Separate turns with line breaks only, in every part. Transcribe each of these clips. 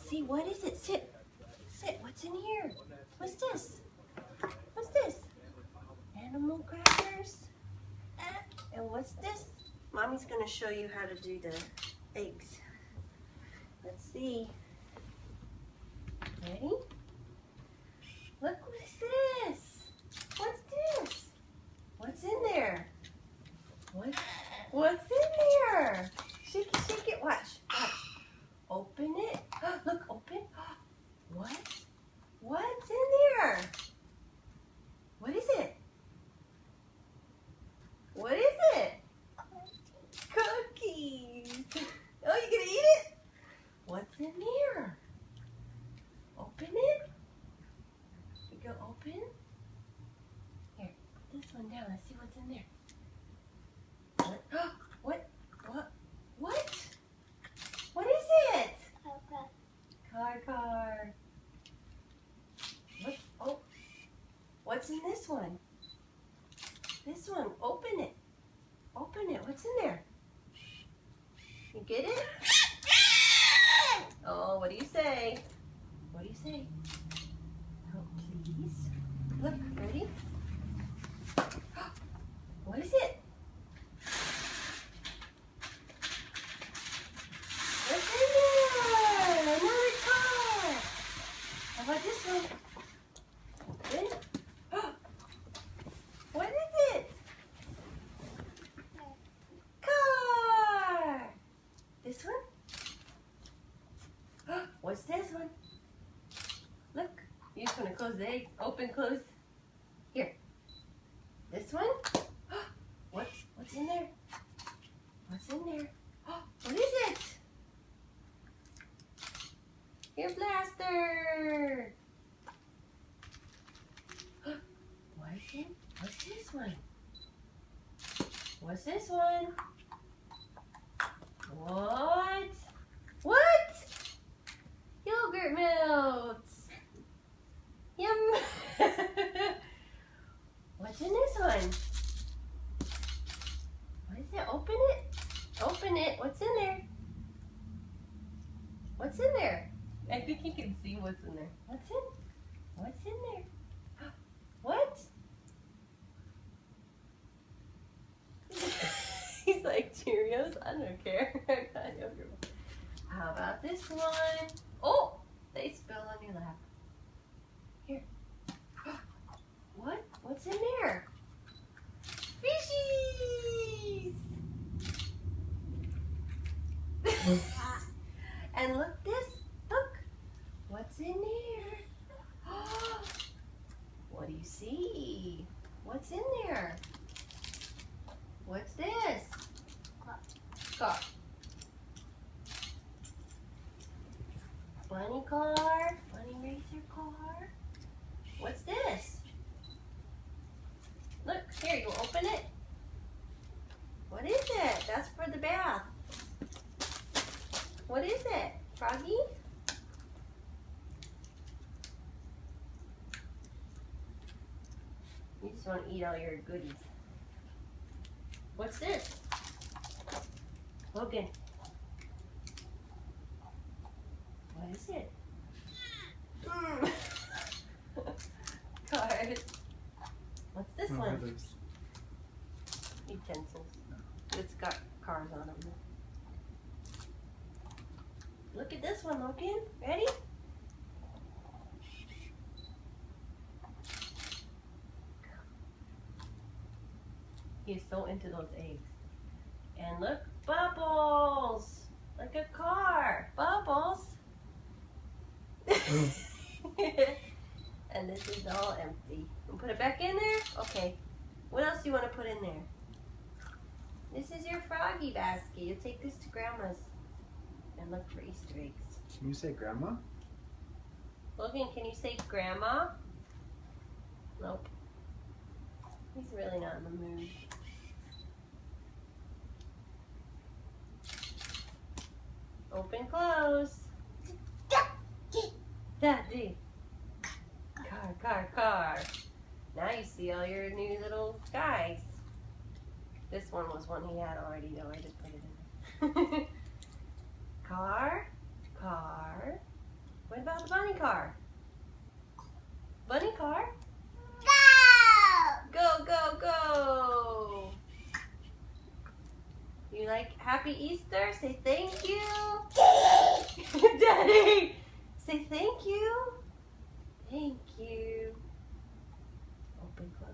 see, what is it? Sit. Sit. What's in here? What's this? What's this? Animal crackers. And what's this? Mommy's going to show you how to do the eggs. Let's see. Ready? Look, what's this? What's this? What's in there? What's in there? Shake it, shake it. Watch. Watch. Open it. Look, open. What? What's in there? What is it? What is it? Cookies. Oh, you gonna eat it? What's in there? Open it. You go open. Here, put this one down. Let's see what's in there. What? What is it? Car. What's in this one? This one. Open it. Open it. What's in there? You get it? Oh, what do you say? What do you say? Oh, please. Look, ready? What is it? What's in there? Another car. How about this one? Open. What is it? Car. This one? What's this one? Look, you're just gonna close the eggs. Open, close. Here. This one? What's in there? What's in there? What is it? Your blaster. What is it? What's this one? What's this one? What? What? Yogurt melts. Yum. What's in this one? What is it? Open it. Open it. What's in there? What's in there? I think you can see what's in there. What's in there? What? He's like, Cheerios? I don't care. How about this one? Oh, they spill on your lap. Here. What? What's in there? Fishies! And look this. Look. What's in there? What do you see? What's in there? What's this? Car. Bunny car. Bunny racer car. What's this? Look, here, you open it. What is it? That's for the bath. What is it? Froggy? You just want to eat all your goodies. What's this? Logan. What is it? Cars. What's this one? Utensils. It's got cars on them. Look at this one, Logan. Ready? He's so into those eggs. And look, bubbles! Like a car. Bubbles! And this is all empty. And put it back in there? Okay. What else do you want to put in there? This is your Froggy basket. You'll take this to Grandma's and look for Easter eggs.
Can you say Grandma?
Logan, can you say Grandma? Nope. He's really not in the mood. Open, close. Daddy. Car. Now you see all your new little guys. This one was one he had already, though. I just put it in there. Car. car? Bunny car?
Go!
Go, go, go! You like Happy Easter? Say thank you. Daddy! Say thank you. Thank you. Open, close.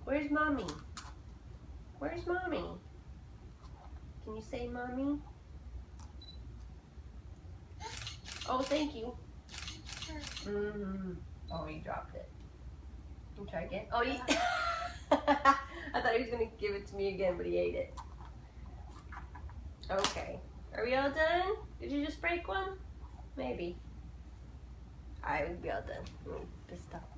Where's Mommy? Where's Mommy? Can you say Mommy? Oh, thank you. Oh, you dropped it. Can you try again? Oh, you... I thought he was going to give it to me again, but he ate it. Okay. Are we all done? Did you just break one? Maybe. Alright, we'll be all done. Let me stop.